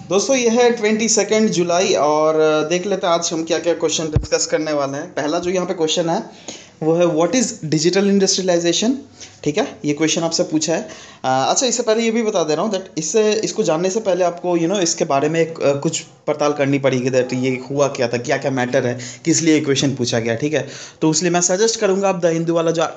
दोस्तों ये है 22 जुलाई और देख लेते हैं आज हम क्या क्या क्वेश्चन डिस्कस करने वाले हैं। पहला जो यहाँ पे क्वेश्चन है वो है व्हाट इज़ डिजिटल इंडस्ट्रियलाइजेशन। ठीक है, ये क्वेश्चन आपसे पूछा है। अच्छा, इससे पहले ये भी बता दे रहा हूँ दैट इसको जानने से पहले आपको इसके बारे में कुछ पड़ताल करनी पड़ेगी दैट ये हुआ क्या था, क्या क्या मैटर है, किस लिए ये क्वेश्चन पूछा गया। ठीक है, तो इसलिए मैं सजेस्ट करूँगा आप द हिंदू वाला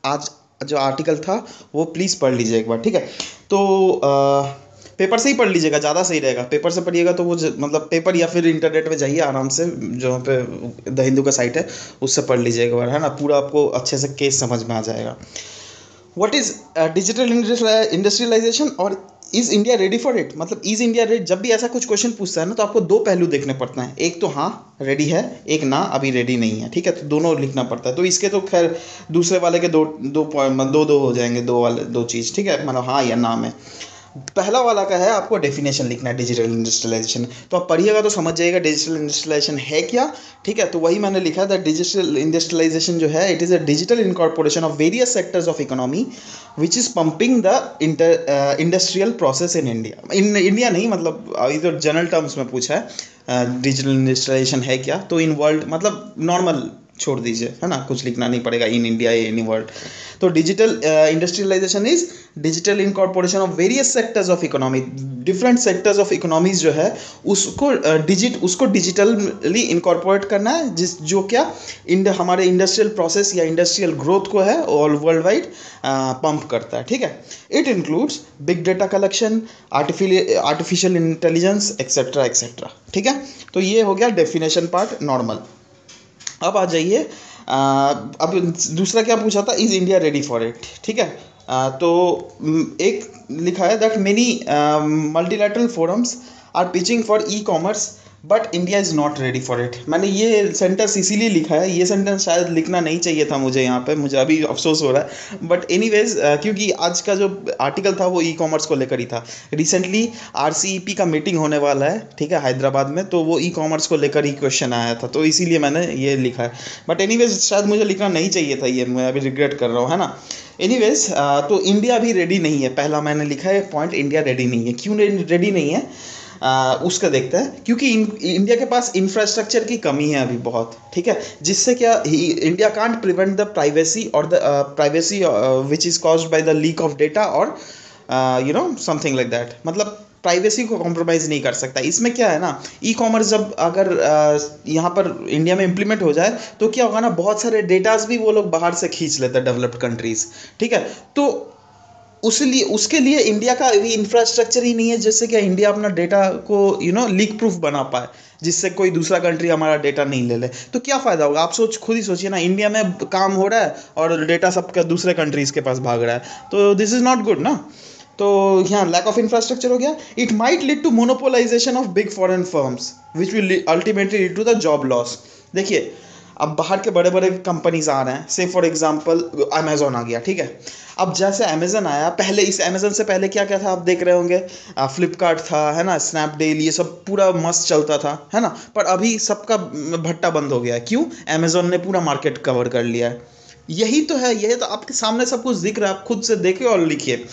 आज जो आर्टिकल था वो प्लीज़ पढ़ लीजिए एक बार। ठीक है, तो पेपर से ही पढ़ लीजिएगा, ज़्यादा सही रहेगा। पेपर से पढ़िएगा तो मतलब पेपर या फिर इंटरनेट पे जाइए आराम से, जहाँ पे द हिंदू का साइट है उससे पढ़ लीजिएगा एक बार, है ना। पूरा आपको अच्छे से केस समझ में आ जाएगा। व्हाट इज़ डिजिटल इंडस्ट्रियलाइजेशन और is India ready for it, मतलब इज़ इंडिया रेडी। जब भी ऐसा कुछ क्वेश्चन पूछता है ना तो आपको दो पहलू देखने पड़ते हैं, एक तो हाँ रेडी है, एक ना अभी रेडी नहीं है। ठीक है, तो दोनों लिखना पड़ता है। तो इसके तो खैर दूसरे वाले के दो दो पॉइंट दो दो हो जाएंगे, दो वाले दो चीज़। ठीक है, मतलब हाँ या ना में। पहला वाला का है आपको डेफिनेशन लिखना है डिजिटल इंडस्ट्रियलाइजेशन। तो आप पढ़िएगा तो समझ जाइएगा डिजिटल इंडस्ट्रियलाइजेशन है क्या। ठीक है, तो वही मैंने लिखा है दैट डिजिटल इंडस्ट्रियलाइजेशन जो है it is a digital incorporation of various sectors of economy which is pumping the industrial process in India. In India नहीं, मतलब ये तो जनरल टर्म्स में पूछा है डिजिटल इंडस्ट्रियलाइजेशन है क्या, तो इन वर्ल्ड मतलब नॉर्मल छोड़ दीजिए, है ना, कुछ लिखना नहीं पड़ेगा इन इंडिया या एनी वर्ल्ड। तो digital industrialisation is digital incorporation of various sectors of economy. Different sectors of economies जो है उसको डिजिटली इनकॉर्पोरेट करना है, जिस जो क्या हमारे इंडस्ट्रियल प्रोसेस या इंडस्ट्रियल ग्रोथ को है ऑल वर्ल्ड वाइड पंप करता है। ठीक है, it includes big data collection, artificial intelligence etcetera etcetera. ठीक है, तो ये हो गया डेफिनेशन पार्ट नॉर्मल। अब आ जाइए, अब दूसरा क्या पूछा था, is India ready for it. ठीक है, तो एक लिखा है that many multilateral forums are pitching for e commerce but India is not ready for it. मैंने ये सेंटेंस इसीलिए लिखा है, ये सेंटेंस शायद लिखना नहीं चाहिए था मुझे यहाँ पे, मुझे अभी अफसोस हो रहा है। बट एनीवेज क्योंकि आज का जो आर्टिकल था वो ई कॉमर्स को लेकर ही था। रिसेंटली आरसीईपी का मीटिंग होने वाला है, ठीक है, हैदराबाद में, तो वो ई कॉमर्स को लेकर ही क्वेश्चन आया था, तो इसीलिए मैंने ये लिखा है। बट एनीवेज शायद मुझे लिखना नहीं चाहिए था, ये मैं अभी रिग्रेट कर रहा हूँ, है ना। एनीवेज तो इंडिया अभी रेडी नहीं है, पहला मैंने लिखा है पॉइंट, इंडिया रेडी नहीं है। क्यों रेडी नहीं है उसका देखते हैं। क्योंकि इंडिया के पास इंफ्रास्ट्रक्चर की कमी है अभी बहुत। ठीक है, जिससे क्या India can't prevent the privacy और the privacy which is caused by the leak of data और समथिंग लाइक दैट। मतलब प्राइवेसी को कॉम्प्रोमाइज़ नहीं कर सकता। इसमें क्या है ना, ई कॉमर्स जब अगर यहाँ पर इंडिया में इम्प्लीमेंट हो जाए तो क्या होगा ना, बहुत सारे डेटाज भी वो लोग बाहर से खींच लेते हैं डेवलप्ड कंट्रीज़। ठीक है, तो उसके लिए इंडिया का भी इंफ्रास्ट्रक्चर ही नहीं है, जिससे कि इंडिया अपना डेटा को लीक प्रूफ बना पाए, जिससे कोई दूसरा कंट्री हमारा डेटा नहीं ले ले। तो क्या फ़ायदा होगा, आप खुद ही सोचिए ना, इंडिया में काम हो रहा है और डेटा सबका दूसरे कंट्रीज़ के पास भाग रहा है, तो दिस इज़ नॉट गुड ना। तो यहाँ लैक ऑफ इंफ्रास्ट्रक्चर हो गया। It might lead to monopolisation of big foreign firms which will ultimately lead to the job loss. देखिए, अब बाहर के बड़े बड़े कंपनीज आ रहे हैं, से फॉर एग्जांपल अमेजोन आ गया। ठीक है, अब जैसे अमेजन आया, पहले इस अमेजन से पहले क्या क्या था आप देख रहे होंगे, फ्लिपकार्ट था, है ना, स्नैपडील, ये सब पूरा मस्त चलता था, है ना। पर अभी सबका भट्टा बंद हो गया है। क्यों? अमेजोन ने पूरा मार्केट कवर कर लिया है। यही तो है, यही तो आपके सामने सब कुछ दिख रहा है, आप खुद से देखिए और लिखिए।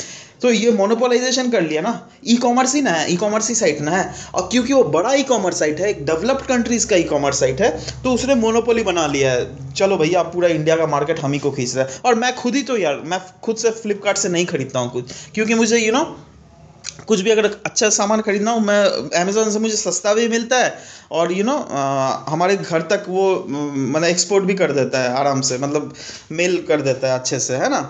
तो ये मोनोपोलाइजेशन कर लिया ना, ई कॉमर्स ही ना है, ई कॉमर्स ही साइट ना है। और क्योंकि वो बड़ा ई कॉमर्स साइट है, एक डेवलप्ड कंट्रीज का ई कॉमर्स साइट है, तो उसने मोनोपोली बना लिया है। चलो भैया, आप पूरा इंडिया का मार्केट हम ही को खींच रहा है। और मैं खुद ही तो यार, मैं खुद से फ्लिपकार्ट से नहीं खरीदता हूँ कुछ, क्योंकि मुझे कुछ भी अगर अच्छा सामान खरीदना हो, मैं अमेज़ोन से मुझे सस्ता भी मिलता है और हमारे घर तक वो मतलब एक्सपोर्ट भी कर देता है आराम से, मतलब मेल कर देता है अच्छे से, है ना,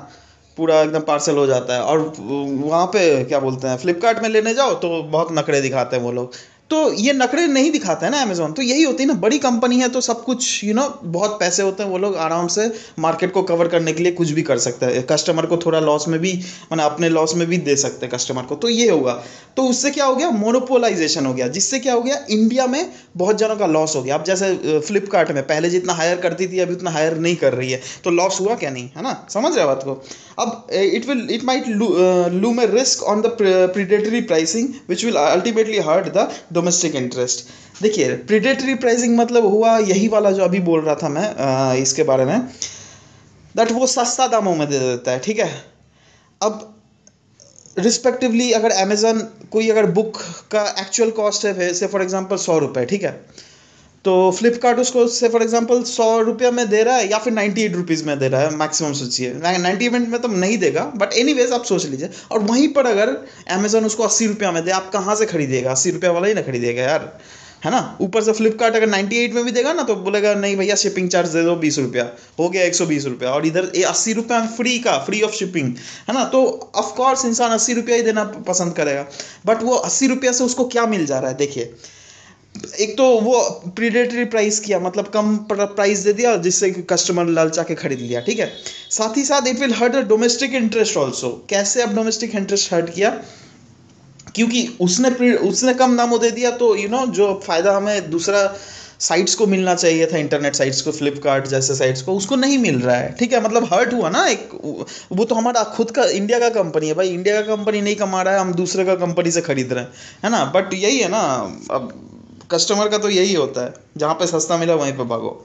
पूरा एकदम पार्सल हो जाता है। और वहाँ पे क्या बोलते हैं, फ्लिपकार्ट में लेने जाओ तो बहुत नखरे दिखाते हैं वो लोग। तो ये नखरे नहीं दिखाता है ना अमेजोन, तो यही होती है ना, बड़ी कंपनी है तो सब कुछ बहुत पैसे होते हैं, वो लोग आराम से मार्केट को कवर करने के लिए कुछ भी कर सकते हैं, कस्टमर को थोड़ा लॉस में भी, मैंने अपने लॉस में भी दे सकते हैं कस्टमर को। तो ये होगा, तो उससे क्या हो गया, मोनोपोलाइजेशन हो गया, जिससे क्या हो गया, इंडिया में बहुत जनों का लॉस हो गया। अब जैसे फ्लिपकार्ट में पहले जितना हायर करती थी अभी उतना हायर नहीं कर रही है, तो लॉस हुआ क्या नहीं, है ना, समझ रहे हो बात को। अब it might loom a risk on the predatory pricing which will ultimately hurt the domestic interest. देखिए, प्रीडेटरी प्राइसिंग मतलब हुआ यही वाला जो अभी बोल रहा था मैं इसके बारे में, दैट वो सस्ता दामों में दे देता है। ठीक है, अब रिस्पेक्टिवली अगर अमेजन कोई अगर बुक का एक्चुअल कॉस्ट है से फॉर एग्जांपल 100 रुपये, ठीक है, तो फ्लिपकार्ट उसको से फॉर एग्जांपल 100 रुपये में दे रहा है या फिर 98 रुपीज़ में दे रहा है मैक्सिमम। सोचिए 98 में तो नहीं देगा, बट एनीवेज आप सोच लीजिए। और वहीं पर अगर अमेजन उसको 80 रुपये में दे, आप कहाँ से खरीदिएगा? 80 रुपये वाला ही ना खरीदिएगा यार, है ना। ऊपर से फ्लिपकार्ट अगर 98 में भी देगा ना तो बोलेगा नहीं भैया शिपिंग चार्ज दे दो 20 रुपया, हो गया 120 रुपया। और इधर 80 रुपये में फ्री ऑफ शिपिंग, है ना। तो ऑफकोर्स इंसान 80 रुपया ही देना पसंद करेगा। बट वो 80 रुपया से उसको क्या मिल जा रहा है? देखिए, एक तो वो प्रीडेटरी प्राइस किया, मतलब कम प्राइस दे दिया जिससे कस्टमर ललचा के खरीद लिया, ठीक है। साथ ही साथ it will hurt domestic interest also. कैसे अब डोमेस्टिक इंटरेस्ट हर्ट किया? क्योंकि उसने कम दामों दे दिया, तो जो फायदा हमें दूसरा साइट्स को मिलना चाहिए था, इंटरनेट साइट्स को, फ्लिपकार्ट जैसे साइट्स को, उसको नहीं मिल रहा है, ठीक है। मतलब हर्ट हुआ ना एक। वो तो हमारा खुद का इंडिया का कंपनी है भाई, इंडिया का कंपनी नहीं कमा रहा है, हम दूसरे का कंपनी से खरीद रहे हैं, है ना। बट यही है ना, अब कस्टमर का तो यही होता है, जहाँ पे सस्ता मिला वहीं पे भागो।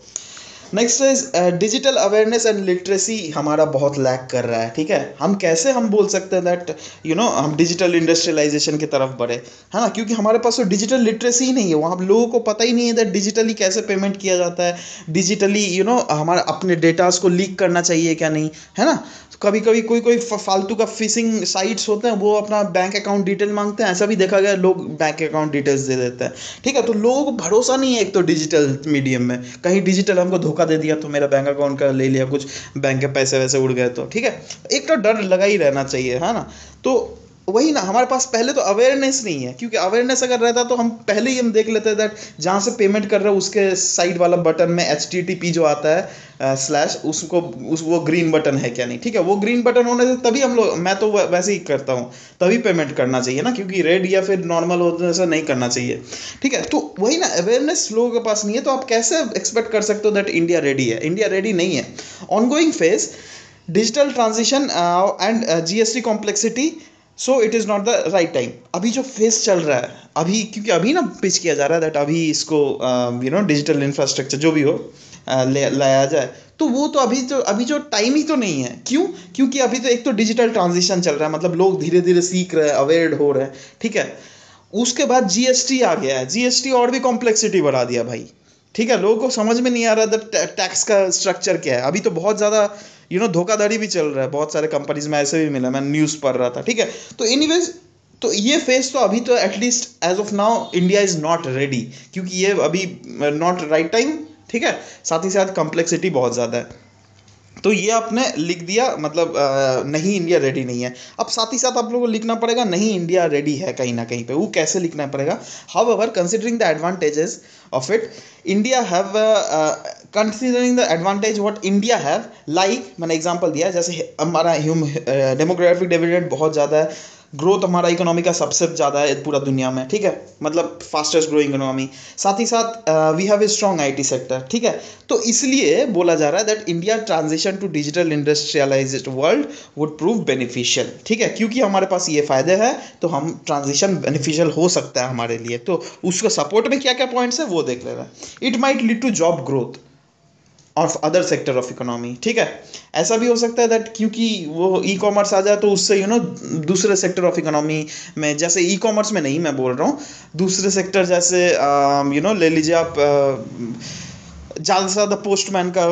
Next is digital awareness and literacy हमारा बहुत लैक कर रहा है, ठीक है। हम बोल सकते हैं दैट हम डिजिटल इंडस्ट्रियलाइजेशन की तरफ बढ़े, है ना, क्योंकि हमारे पास तो डिजिटल लिटरेसी ही नहीं है। वहाँ लोगों को पता ही नहीं है दैट डिजिटली कैसे पेमेंट किया जाता है, डिजिटली हमारा अपने डेटास को लीक करना चाहिए क्या नहीं, है ना। कभी कभी कोई फालतू का फिशिंग साइट्स होते हैं, वो अपना बैंक अकाउंट डिटेल मांगते हैं, ऐसा भी देखा गया, लोग बैंक अकाउंट डिटेल्स दे देते हैं, ठीक है। तो लोगों को भरोसा नहीं है एक तो डिजिटल मीडियम में, कहीं डिजिटल हमको धोखा दे दिया तो मेरा बैंक अकाउंट का ले लिया कुछ, बैंक के पैसे वैसे उड़ गए तो, ठीक है। एक तो डर लगा ही रहना चाहिए, है ना। तो वही ना, हमारे पास पहले तो अवेयरनेस नहीं है, क्योंकि अवेयरनेस अगर रहता तो हम पहले ही हम देख लेते दैट जहाँ से पेमेंट कर रहे हो उसके साइड वाला बटन में HTTP जो आता है स्लैश, वो ग्रीन बटन है क्या नहीं, ठीक है। वो ग्रीन बटन होने से तभी हम लोग, मैं तो वैसे ही करता हूँ, तभी पेमेंट करना चाहिए ना, क्योंकि रेड या फिर नॉर्मल होने से नहीं करना चाहिए, ठीक है। तो वही ना, अवेयरनेस लोगों के पास नहीं है, तो आप कैसे एक्सपेक्ट कर सकते हो दैट इंडिया रेडी है? इंडिया रेडी नहीं है। Ongoing phase digital transition and GST complexity, so it is not the right time. अभी जो फेस चल रहा है अभी, क्योंकि अभी ना पिच किया जा रहा है दैट अभी इसको डिजिटल इंफ्रास्ट्रक्चर जो भी हो लाया जाए, तो वो तो अभी जो टाइम ही तो नहीं है। क्यों? क्योंकि अभी तो एक तो डिजिटल ट्रांजिशन चल रहा है, मतलब लोग धीरे धीरे सीख रहे हैं, अवेयर हो रहे हैं, ठीक है। उसके बाद GST आ गया है, GST और भी कॉम्प्लेक्सिटी बढ़ा दिया भाई, ठीक है। लोगों को समझ में नहीं आ रहा टैक्स का स्ट्रक्चर क्या है। अभी तो बहुत ज़्यादा धोखाधड़ी भी चल रहा है, बहुत सारे कंपनीज में ऐसे भी मिला, मैं न्यूज़ पढ़ रहा था, ठीक है। तो एनीवेज, तो ये फेस तो अभी तो at least as of now India is not ready, क्योंकि ये अभी नॉट राइट टाइम, ठीक है। साथ ही साथ कॉम्प्लेक्सिटी बहुत ज़्यादा है, तो ये आपने लिख दिया, मतलब नहीं इंडिया रेडी नहीं है। अब साथ ही साथ आप लोगों को लिखना पड़ेगा नहीं इंडिया रेडी है कहीं ना कहीं पे। वो कैसे लिखना पड़ेगा? However considering the advantages of it, India have considering the advantage what India have, like मैंने एग्जांपल दिया, जैसे हमारा डेमोग्राफिक डिविडेंड बहुत ज़्यादा है, ग्रोथ हमारा इकोनॉमी का सबसे ज़्यादा है पूरा दुनिया में, ठीक है, मतलब फास्टेस्ट ग्रोइंग इकोनॉमी। साथ ही साथ we have a strong IT sector, ठीक है। तो इसलिए बोला जा रहा है that India transition to digital industrialised world would prove beneficial, ठीक है। क्योंकि हमारे पास ये फ़ायदे हैं तो हम ट्रांजिशन बेनिफिशियल हो सकता है हमारे लिए। तो उसको सपोर्ट में क्या क्या पॉइंट्स है वो देख ले रहा है। It might lead to job growth of other sector of economy, ठीक है। ऐसा भी हो सकता है दैट क्योंकि वो E-कॉमर्स आ जाए तो उससे दूसरे सेक्टर ऑफ इकोनॉमी में, जैसे E-कॉमर्स में नहीं मैं बोल रहा हूँ, दूसरे सेक्टर जैसे ले लीजिए आप, ज़्यादा से ज़्यादा पोस्टमैन का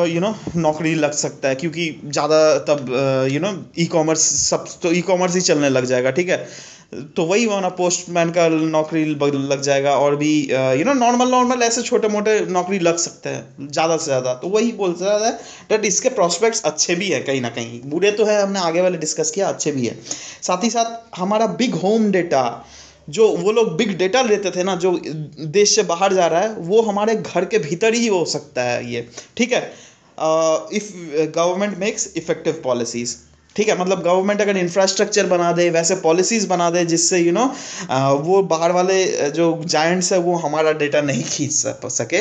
नौकरी लग सकता है, क्योंकि ज़्यादा तब E-कॉमर्स सब तो E-कॉमर्स ही चलने लग जाएगा, ठीक है। तो वही होना, पोस्टमैन का नौकरी लग जाएगा, और भी नॉर्मल ऐसे छोटे मोटे नौकरी लग सकते हैं ज़्यादा से ज़्यादा। तो वही बोल रहा है डैट इसके प्रॉस्पेक्ट्स अच्छे भी है, कहीं ना कहीं बुरे तो है, हमने आगे वाले डिस्कस किया, अच्छे भी है। साथ ही साथ हमारा बिग होम डेटा, जो वो लोग बिग डेटा लेते थे ना, जो देश से बाहर जा रहा है, वो हमारे घर के भीतर ही हो सकता है ये, ठीक है। If government makes effective policies, ठीक है, मतलब गवर्नमेंट अगर इंफ्रास्ट्रक्चर बना दे, वैसे पॉलिसीज़ बना दे जिससे वो बाहर वाले जो जायंट्स है वो हमारा डेटा नहीं खींच सके,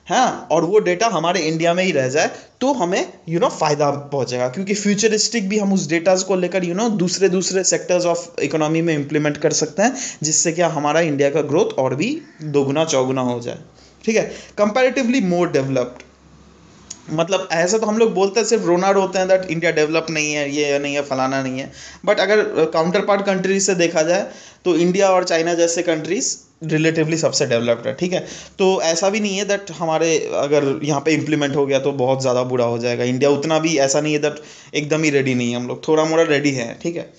हाँ, और वो डेटा हमारे इंडिया में ही रह जाए, तो हमें फ़ायदा पहुंचेगा। क्योंकि फ्यूचरिस्टिक भी हम उस डेटाज को लेकर दूसरे सेक्टर्स ऑफ इकोनॉमी में इम्प्लीमेंट कर सकते हैं, जिससे क्या हमारा इंडिया का ग्रोथ और भी दोगुना चौगुना हो जाए, ठीक है। कंपैरेटिवली मोर डेवलप्ड, मतलब ऐसा तो हम लोग बोलते हैं, सिर्फ रोना रोते हैं दैट इंडिया डेवलप नहीं है, ये नहीं है, फलाना नहीं है। बट अगर काउंटर पार्ट कंट्रीज से देखा जाए तो इंडिया और चाइना जैसे कंट्रीज रिलेटिवली सबसे डेवलप्ड है, ठीक है। तो ऐसा भी नहीं है दैट हमारे अगर यहाँ पे इम्प्लीमेंट हो गया तो बहुत ज़्यादा बुरा हो जाएगा। इंडिया उतना भी ऐसा नहीं है दैट एकदम ही रेडी नहीं है, हम लोग थोड़ा मोड़ा रेडी है, ठीक है।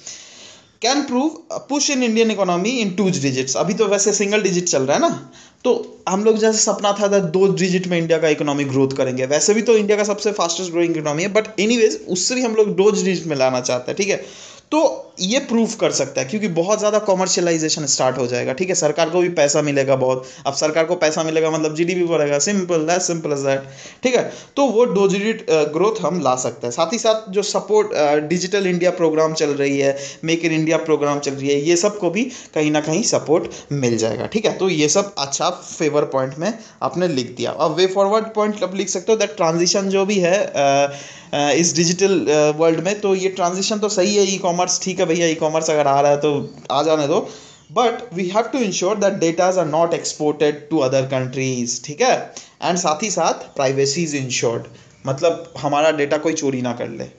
Can prove push in Indian economy in 2 digits, अभी तो वैसे सिंगल डिजिट चल रहा है ना, तो हम लोग जैसे सपना था 2 डिजिट में इंडिया का इकोनॉमी ग्रोथ करेंगे, वैसे भी तो इंडिया का सबसे फास्टेस्ट ग्रोइंग इकोनॉमी है, बट एनीवेज उससे भी हम लोग 2 डिजिट में लाना चाहते हैं, ठीक है। तो ये प्रूव कर सकता है क्योंकि बहुत ज़्यादा कॉमर्शियलाइजेशन स्टार्ट हो जाएगा, ठीक है। सरकार को भी पैसा मिलेगा बहुत, अब सरकार को पैसा मिलेगा मतलब जीडीपी बढ़ेगा, सिंपल एज दैट, ठीक है। तो वो 2 डिजिट ग्रोथ हम ला सकते हैं। साथ ही साथ जो सपोर्ट डिजिटल इंडिया प्रोग्राम चल रही है, मेक इन इंडिया प्रोग्राम चल रही है, ये सब को भी कहीं ना कहीं सपोर्ट मिल जाएगा, ठीक है। तो ये सब अच्छा फेवर पॉइंट में आपने लिख दिया। अब वे फॉरवर्ड पॉइंट अब लिख सकते हो दैट ट्रांजिशन जो भी है इस डिजिटल वर्ल्ड में, तो ये ट्रांजिशन तो सही है। ई कॉमर्स ठीक है भैया, ई कॉमर्स अगर आ रहा है तो आ जाने दो, but we have to ensure that datas are not exported to other countries, ठीक है। एंड साथ ही साथ प्राइवेसी इज इंश्योर्ड, मतलब हमारा डेटा कोई चोरी ना कर ले,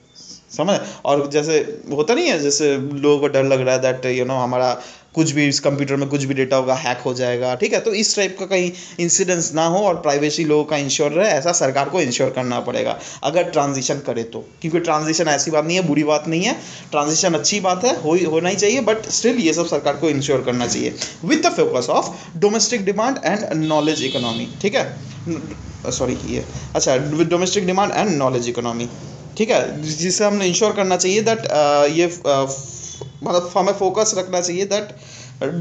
समझ। और जैसे होता नहीं है, जैसे लोगों को डर लग रहा है दैट हमारा कुछ भी इस कंप्यूटर में कुछ भी डेटा होगा हैक हो जाएगा, ठीक है। तो इस टाइप का कहीं इंसिडेंस ना हो और प्राइवेसी लोगों का इंश्योर रहे, ऐसा सरकार को इंश्योर करना पड़ेगा अगर ट्रांजिशन करे तो। क्योंकि ट्रांजिशन ऐसी बात नहीं है, बुरी बात नहीं है, ट्रांजिशन अच्छी बात है, होना ही चाहिए, बट स्टिल ये सब सरकार को इंश्योर करना चाहिए with the focus of domestic demand and knowledge economy, ठीक है। सॉरी ये अच्छा, with domestic demand and knowledge economy, ठीक है, जिसे हमने इंश्योर करना चाहिए दैट ये मतलब हमें फोकस रखना चाहिए दैट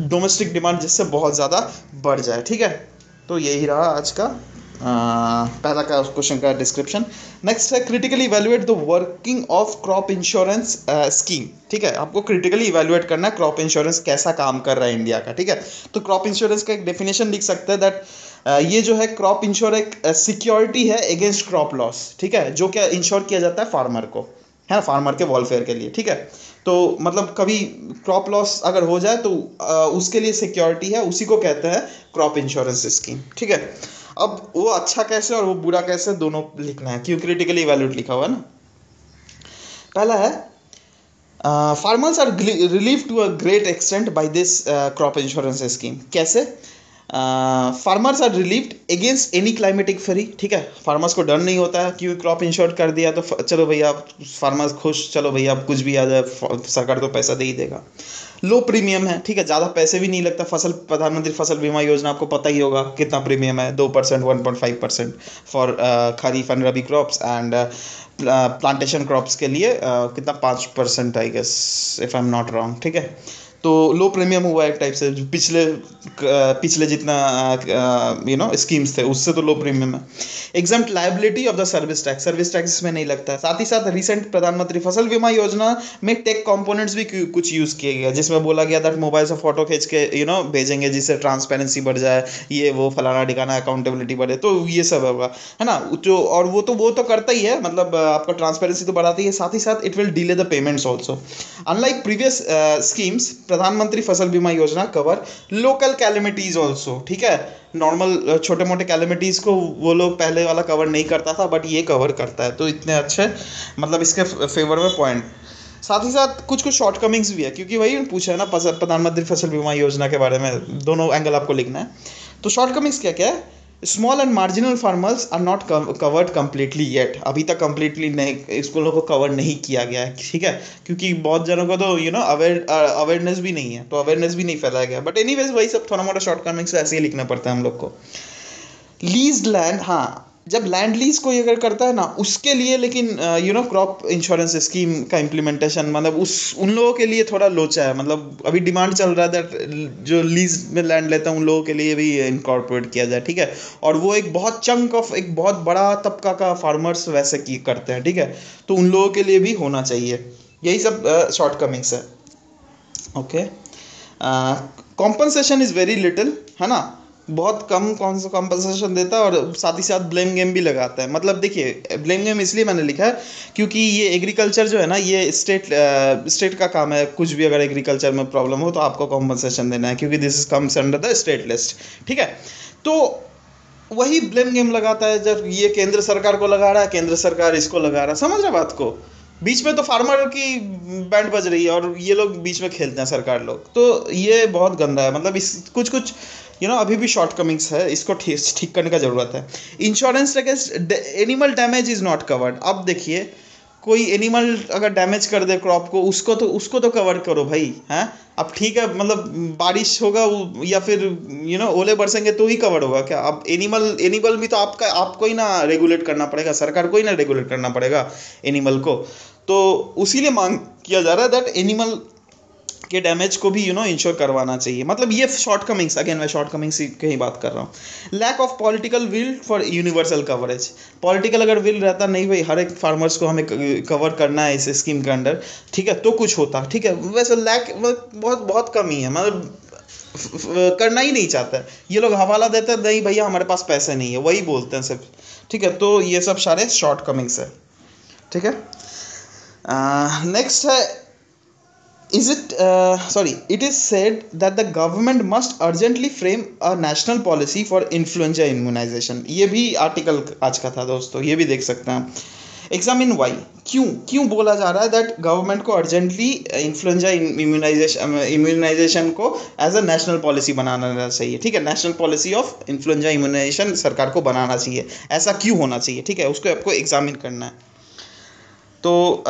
डोमेस्टिक डिमांड जिससे बहुत ज़्यादा बढ़ जाए, ठीक है। तो यही रहा आज का पहला का क्वेश्चन का डिस्क्रिप्शन। नेक्स्ट है critically evaluate the working of crop insurance scheme, ठीक है। आपको क्रिटिकली इवैल्यूएट करना है क्रॉप इंश्योरेंस कैसा काम कर रहा है इंडिया का, ठीक है। तो क्रॉप इंश्योरेंस का एक डेफिनेशन लिख सकते हैं दैट ये जो है क्रॉप इंश्योर एक सिक्योरिटी है अगेंस्ट क्रॉप लॉस, ठीक है, जो क्या इंश्योर किया जाता है फार्मर को, है ना, फार्मर के वेलफेयर के लिए, ठीक है। तो मतलब कभी क्रॉप लॉस अगर हो जाए तो उसके लिए सिक्योरिटी है, उसी को कहते हैं क्रॉप इंश्योरेंस स्कीम, ठीक है। अब वो अच्छा कैसे और वो बुरा कैसे दोनों लिखना है, क्यों क्रिटिकली इवैल्यूएट लिखा हुआ है ना। पहला है farmers are relieve to a great extent by this crop insurance scheme. कैसे? Farmers are relieved against any climatic free, ठीक है। फार्मर्स को डर नहीं होता है क्योंकि क्रॉप इंश्योर कर दिया तो चलो भैया फार्मर्स खुश, चलो भैया अब कुछ भी आ जाए सरकार तो पैसा दे ही देगा। लो प्रीमियम है, ठीक है, ज़्यादा पैसे भी नहीं लगता। प्रधानमंत्री फसल बीमा योजना आपको पता ही होगा कितना प्रीमियम है, 2%, 1.5% for kharif and rabi crops and plantation crops के लिए कितना 5% I guess if I am not wrong, ठीक है। तो लो प्रीमियम हुआ एक टाइप से, जो पिछले जितना स्कीम्स थे उससे तो लो प्रीमियम है। Exempt liability of the service tax इसमें नहीं लगता है। साथ ही साथ रिसेंट प्रधानमंत्री फसल बीमा योजना में टेक कंपोनेंट्स भी कुछ यूज़ किए गए, जिसमें बोला गया दैट मोबाइल से फोटो खींच के भेजेंगे जिससे ट्रांसपेरेंसी बढ़ जाए, ये वो फलाना ठिकाना अकाउंटेबिलिटी बढ़े, तो ये सब होगा, है ना। जो और वो तो करता ही है, मतलब आपका ट्रांसपेरेंसी तो बढ़ाती है, साथ ही साथ it will delay the payments also. Unlike previous schemes, प्रधानमंत्री फसल बीमा योजना कवर लोकल कैलेमिटीज ऑल्सो, ठीक है। नॉर्मल छोटे मोटे कैलेमिटीज को वो लोग पहले वाला कवर नहीं करता था, बट ये कवर करता है, तो इतने अच्छे मतलब इसके फेवर में पॉइंट। साथ ही साथ कुछ शॉर्टकमिंग्स भी है, क्योंकि वही पूछा है ना प्रधानमंत्री फसल बीमा योजना के बारे में, दोनों एंगल आपको लिखना है। तो शॉर्टकमिंग्स क्या क्या है? Small and marginal farmers are not covered completely yet, अभी तक कम्प्लीटली नहीं इसको लोगों को कवर नहीं किया गया है, ठीक है, क्योंकि बहुत जनों को तो अवेयरनेस भी नहीं है, तो अवेयरनेस भी नहीं फैलाया गया। बट एनीवेज वही सब थोड़ा मोटा शॉर्टकमिंग्स ऐसे ही लिखना पड़ता है हम लोग को। लीज लैंड, हाँ, जब लैंड लीज कोई अगर करता है ना उसके लिए, लेकिन क्रॉप इंश्योरेंस स्कीम का इम्प्लीमेंटेशन मतलब उन लोगों के लिए थोड़ा लोचा है, मतलब अभी डिमांड चल रहा है दैट जो लीज में लैंड लेता है उन लोगों के लिए भी इनकॉर्पोरेट किया जाए, ठीक है। और वो एक बहुत चंक ऑफ एक बहुत बड़ा तबका का फार्मर्स वैसे की करते हैं, ठीक है, तो उन लोगों के लिए भी होना चाहिए। यही सब शॉर्टकमिंग्स है, okay. Compensation is very little, है ना, बहुत कम कौन सा कॉम्पनसेशन देता है, और साथ ही साथ ब्लेम गेम भी लगाता है। मतलब देखिए ब्लेम गेम इसलिए मैंने लिखा है क्योंकि ये एग्रीकल्चर जो है ना, ये स्टेट का काम है, कुछ भी अगर एग्रीकल्चर में प्रॉब्लम हो तो आपको कॉम्पनसेशन देना है, क्योंकि this is comes under the state list, ठीक है। तो वही ब्लेम गेम लगाता है, जब ये केंद्र सरकार को लगा रहा है, केंद्र सरकार इसको लगा रहा है, समझ रहे बात को। बीच में तो फार्मर की बैंड बज रही है और ये लोग बीच में खेलते हैं सरकार लोग, तो ये बहुत गंदा है। मतलब इस कुछ कुछ अभी भी शॉर्ट कमिंग्स है, इसको ठीक करने का ज़रूरत है। Insurance against animal damage is not covered. अब देखिए, कोई एनिमल अगर डैमेज कर दे क्रॉप को, उसको तो कवर करो भाई, हैं। अब ठीक है, मतलब बारिश होगा या फिर ओले बरसेंगे तो ही कवर होगा क्या? अब एनिमल भी तो आपको ही ना रेगुलेट करना पड़ेगा, सरकार को ही ना रेगुलेट करना पड़ेगा एनिमल को। तो उसी लिए मांग किया जा रहा है दैट एनिमल के डैमेज को भी इंश्योर करवाना चाहिए। मतलब ये शॉर्ट कमिंग्स, अगेन मैं शॉर्ट कमिंग्स की ही बात कर रहा हूँ। Lack of political will for universal coverage. Political अगर विल रहता, नहीं भाई हर एक फार्मर्स को हमें कवर करना है इस स्कीम के अंडर, ठीक है, तो कुछ होता, ठीक है। वैसे लैक बहुत बहुत कम ही है, मतलब करना ही नहीं चाहता है ये लोग, हवाला देते हैं, नहीं भैया हमारे पास पैसे नहीं है, वही बोलते हैं सिर्फ, ठीक है। तो ये सब सारे शॉर्ट कमिंग्स है, ठीक है। नेक्स्ट है, it is said that the government must urgently frame a national policy for influenza immunization। ये भी आर्टिकल आज का था दोस्तों, ये भी देख सकते हैं। एग्जामिन वाई, क्यों बोला जा रहा है दैट गवर्नमेंट को अर्जेंटली इन्फ्लुएंजा इम्यूनाइजेशन को एज अ नेशनल पॉलिसी बनाना चाहिए, ठीक है। National policy of influenza immunisation सरकार को बनाना चाहिए, ऐसा क्यों होना चाहिए, ठीक है, उसको आपको एग्जामिन करना है। तो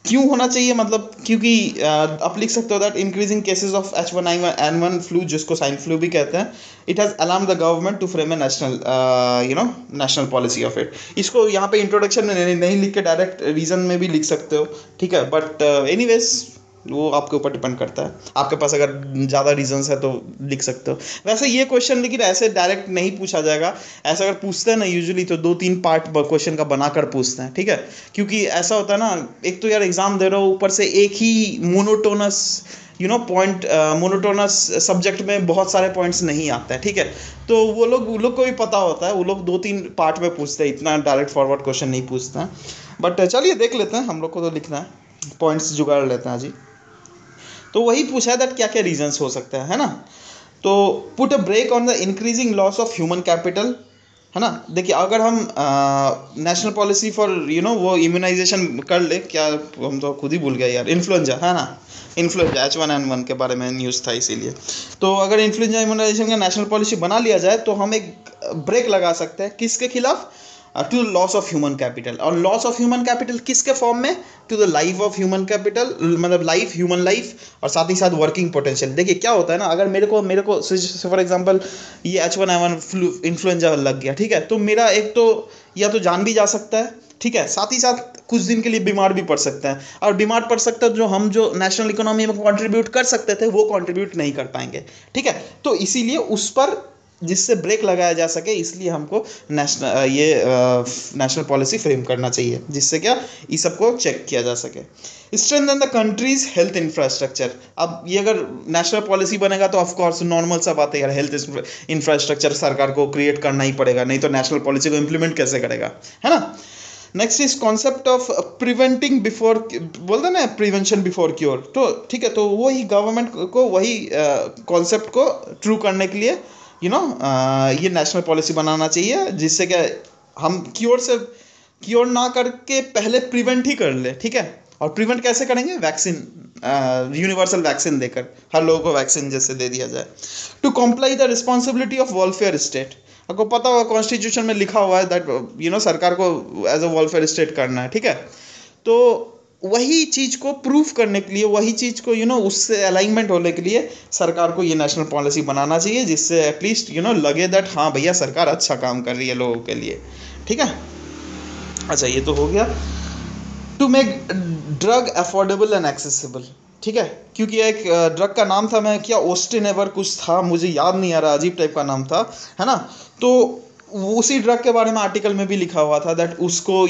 क्यों होना चाहिए, मतलब क्योंकि आप लिख सकते हो that increasing cases of H1N1 flu, जिसको स्वाइन फ्लू भी कहते हैं, it has alarm the government to frame a national policy of it. इसको यहाँ पे इंट्रोडक्शन में नहीं लिख के डायरेक्ट रीज़न में भी लिख सकते हो, ठीक है। बट एनीवेज वो आपके ऊपर डिपेंड करता है, आपके पास अगर ज़्यादा रीजंस है तो लिख सकते हो। वैसे ये क्वेश्चन लेकिन ऐसे डायरेक्ट नहीं पूछा जाएगा, ऐसा अगर पूछते हैं ना यूजुअली तो 2-3 पार्ट क्वेश्चन का बनाकर पूछते हैं, ठीक है। क्योंकि ऐसा होता है ना, एक तो यार एग्जाम दे रहे हो, ऊपर से एक ही मोनोटोनस मोनोटोनस सब्जेक्ट में बहुत सारे पॉइंट्स नहीं आते हैं, ठीक है। तो वो लोग को भी पता होता है, वो लोग 2-3 पार्ट में पूछते हैं, इतना डायरेक्ट फॉरवर्ड क्वेश्चन नहीं पूछते हैं। बट चलिए देख लेते हैं, हम लोग को तो लिखना है, पॉइंट्स जुगाड़ लेते हैं जी। तो वही पूछा है दैट क्या क्या रीजंस हो सकते हैं, है ना। तो put a brake on the increasing loss of human capital, है ना। देखिए अगर हम नेशनल पॉलिसी फॉर वो इम्यूनाइजेशन कर ले, क्या हम तो खुद ही भूल गए यार, इन्फ्लुएंजा, है ना, इन्फ्लुएंजा H1N1 के बारे में न्यूज़ था इसीलिए। तो अगर इन्फ्लुएंजा इम्यूनाइजेशन का नेशनल पॉलिसी बना लिया जाए तो हम एक ब्रेक लगा सकते हैं, किसके खिलाफ, to loss of human capital. और लॉस ऑफ ह्यूमन कैपिटल किसके फॉर्म में, to the life of human capital, मतलब लाइफ, ह्यूमन लाइफ, और साथ ही साथ वर्किंग पोटेंशियल। देखिए क्या होता है ना, अगर मेरे को फॉर एग्जांपल ये H1N1 फ्लू इन्फ्लुएंजा लग गया, ठीक है, तो मेरा एक तो या तो जान भी जा सकता है, ठीक है, साथ ही साथ कुछ दिन के लिए बीमार भी पड़ सकता है, और बीमार पड़ सकता है हम जो नेशनल इकोनॉमी में कंट्रीब्यूट कर सकते थे वो कंट्रीब्यूट नहीं कर पाएंगे, ठीक है। तो इसीलिए उस पर जिससे ब्रेक लगाया जा सके, इसलिए हमको नेशनल पॉलिसी फ्रेम करना चाहिए, जिससे क्या इस सबको चेक किया जा सके। Strengthen the countries health infrastructure. अब ये अगर नेशनल पॉलिसी बनेगा तो ऑफकोर्स नॉर्मल सा बात है यार, हेल्थ इंफ्रास्ट्रक्चर सरकार को क्रिएट करना ही पड़ेगा, नहीं तो नेशनल पॉलिसी को इम्प्लीमेंट कैसे करेगा, है ना। Next is concept of preventing before, बोलते ना प्रिवेंशन बिफोर क्योर, तो ठीक है, तो वही गवर्नमेंट को वही कॉन्सेप्ट को ट्रू करने के लिए ये नेशनल पॉलिसी बनाना चाहिए, जिससे क्या हम क्योर ना करके पहले प्रिवेंट ही कर ले, ठीक है। और प्रिवेंट कैसे करेंगे, वैक्सीन, यूनिवर्सल वैक्सीन देकर हर लोगों को वैक्सीन जैसे दे दिया जाए। To comply the responsibility of welfare state. आपको पता होगा कॉन्स्टिट्यूशन में लिखा हुआ है दैट सरकार को एज अ वेलफेयर स्टेट करना है, ठीक है। तो वही चीज़ को प्रूफ करने के लिए, वही चीज़ को उससे अलाइनमेंट होने के लिए सरकार को ये नेशनल पॉलिसी बनाना चाहिए, जिससे एटलीस्ट लगे दैट हाँ भैया सरकार अच्छा काम कर रही है लोगों के लिए, ठीक है। अच्छा ये तो हो गया। To make drug affordable and accessible, ठीक है, क्योंकि एक ड्रग का नाम था, मैं क्या ओस्टिनेवर कुछ था, मुझे याद नहीं आ रहा, अजीब टाइप का नाम था, है ना। तो उसी ड्रग के बारे में आर्टिकल में भी लिखा हुआ था दैट उसको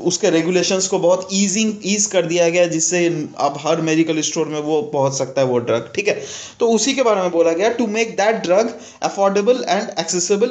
उसके रेगुलेशंस को बहुत ईज कर दिया गया, जिससे अब हर मेडिकल स्टोर में वो पहुंच सकता है वो ड्रग, ठीक है। तो उसी के बारे में बोला गया to make that drug affordable and accessible,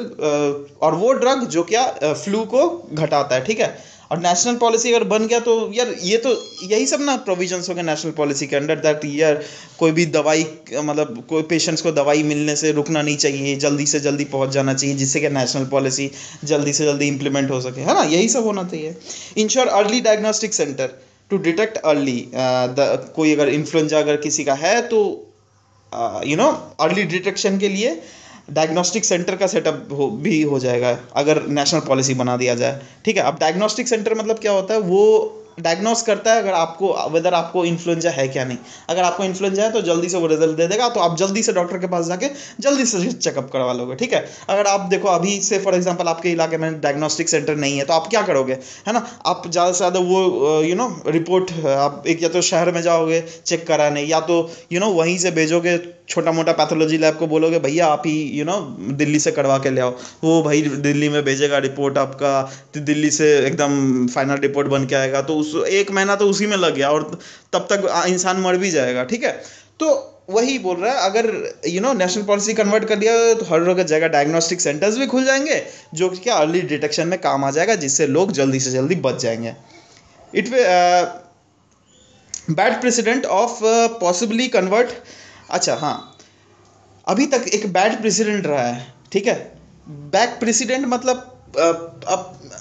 और वो ड्रग जो क्या फ्लू को घटाता है, ठीक है। और नेशनल पॉलिसी अगर बन गया तो यार ये तो यही सब ना प्रोविजंस हो गए नेशनल पॉलिसी के अंडर, दैट यार कोई भी दवाई मतलब कोई पेशेंट्स को दवाई मिलने से रुकना नहीं चाहिए, जल्दी से जल्दी पहुंच जाना चाहिए, जिससे कि नेशनल पॉलिसी जल्दी से जल्दी इंप्लीमेंट हो सके, है ना, यही सब होना चाहिए। Ensure early diagnostic centre to detect early, कोई अगर इन्फ्लुएंजा अगर किसी का है तो अर्ली डिटेक्शन के लिए डायग्नोस्टिक सेंटर का सेटअप भी हो जाएगा अगर नेशनल पॉलिसी बना दिया जाए। ठीक है, अब डायग्नोस्टिक सेंटर मतलब क्या होता है, वो डायग्नोस करता है अगर आपको वेदर आपको इन्फ्लुएंजा है क्या नहीं। अगर आपको इन्फ्लुएंजा है तो जल्दी से वो रिजल्ट दे देगा, तो आप जल्दी से डॉक्टर के पास जाके जल्दी से चेकअप करवा लोगे। ठीक है, अगर आप देखो अभी से फॉर एग्जांपल आपके इलाके में डायग्नोस्टिक सेंटर नहीं है तो आप क्या करोगे, है ना, आप ज़्यादा से ज़्यादा वो रिपोर्ट आप एक या तो शहर में जाओगे चेक कराने, या तो वहीं से भेजोगे छोटा मोटा पैथोलॉजी लैब को, बोलोगे भैया आप ही दिल्ली से करवा के ले आओ, वो भाई दिल्ली में भेजेगा रिपोर्ट आपका, तो दिल्ली से एकदम फाइनल रिपोर्ट बन के आएगा, तो उस 1 महीना तो उसी में लग गया और तब तक इंसान मर भी जाएगा। ठीक है, तो वही बोल रहा है, अगर नेशनल पॉलिसी कन्वर्ट कर दिया तो हर जगह डायग्नोस्टिक सेंटर्स भी खुल जाएंगे जो कि क्या अर्ली डिटेक्शन में काम आ जाएगा, जिससे लोग जल्दी से जल्दी बच जाएंगे। It bad president of possibly convert, अच्छा हाँ, अभी तक एक बैड प्रेसिडेंट रहा है। ठीक है, बैड प्रेसिडेंट मतलब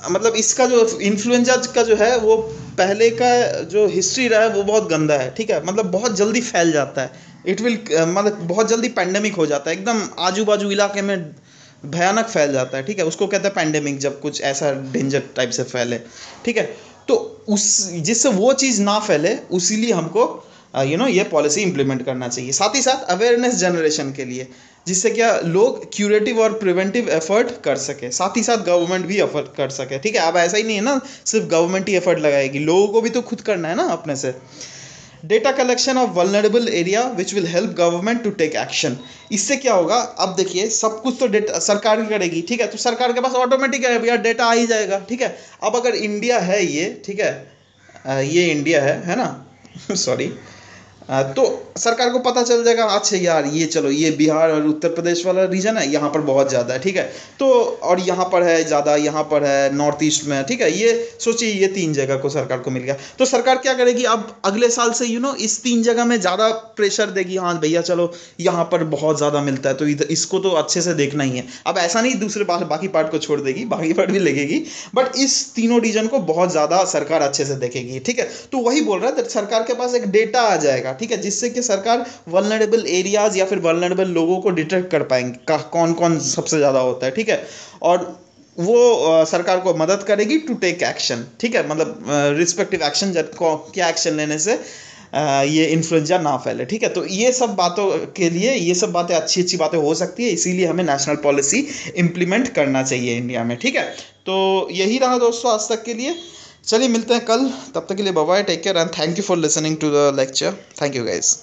मतलब इसका जो इन्फ्लुएंजा का जो है वो पहले का जो हिस्ट्री रहा है वो बहुत गंदा है। ठीक है, मतलब बहुत जल्दी फैल जाता है, इट विल मतलब बहुत जल्दी पैंडेमिक हो जाता है, एकदम आजू बाजू इलाके में भयानक फैल जाता है। ठीक है, उसको कहते हैं पैंडेमिक, जब कुछ ऐसा डेंजर टाइप से फैले। ठीक है, तो उस जिससे वो चीज़ ना फैले उसीलिए हमको ये पॉलिसी इंप्लीमेंट करना चाहिए। साथ ही साथ अवेयरनेस जनरेशन के लिए, जिससे क्या लोग क्यूरेटिव और प्रिवेंटिव एफर्ट कर सके, साथ ही साथ गवर्नमेंट भी एफर्ट कर सके। ठीक है, अब ऐसा ही नहीं है ना सिर्फ गवर्नमेंट ही एफर्ट लगाएगी, लोगों को भी तो खुद करना है ना अपने से। Data collection of vulnerable area which will help government to take action, इससे क्या होगा, अब देखिए सब कुछ तो डेटा सरकार ही करेगी। ठीक है, तो सरकार के पास ऑटोमेटिक है यार डेटा आ ही जाएगा। ठीक है, अब अगर इंडिया है ये, ठीक है ये इंडिया है ना सॉरी तो सरकार को पता चल जाएगा, अच्छा यार ये चलो ये बिहार और उत्तर प्रदेश वाला रीजन है, यहाँ पर बहुत ज़्यादा है। ठीक है, तो और यहाँ पर है ज़्यादा, यहाँ पर है नॉर्थ ईस्ट में। ठीक है, ये सोचिए ये 3 जगह को सरकार को मिल गया, तो सरकार क्या करेगी, अब अगले साल से इस 3 जगह में ज़्यादा प्रेशर देगी, हाँ भैया चलो यहाँ पर बहुत ज़्यादा मिलता है तो इधर इसको तो अच्छे से देखना ही है। अब ऐसा नहीं दूसरे बाकी पार्ट को छोड़ देगी, बाकी पार्ट भी लगेगी, बट इस तीनों रीजन को बहुत ज़्यादा सरकार अच्छे से देखेगी। ठीक है, तो वही बोल रहा है सरकार के पास एक डेटा आ जाएगा। ठीक है, जिससे कि सरकार वल्नरेबल एरियाज या फिर वल्नरेबल लोगों को डिटेक्ट कर पाएंगे कौन कौन सबसे ज़्यादा होता है। ठीक है, और वो सरकार को मदद करेगी टू टेक एक्शन। ठीक है, मतलब रिस्पेक्टिव एक्शन, क्या एक्शन लेने से ये इन्फ्लुएंजा ना फैले। ठीक है, तो ये सब बातों के लिए ये सब बातें अच्छी अच्छी बातें हो सकती है, इसीलिए हमें नेशनल पॉलिसी इम्प्लीमेंट करना चाहिए इंडिया में। ठीक है, तो यही रहा दोस्तों आज तक के लिए, चलिए मिलते हैं कल, तब तक के लिए bye bye, take care and thank you for listening to the lecture, thank you guys.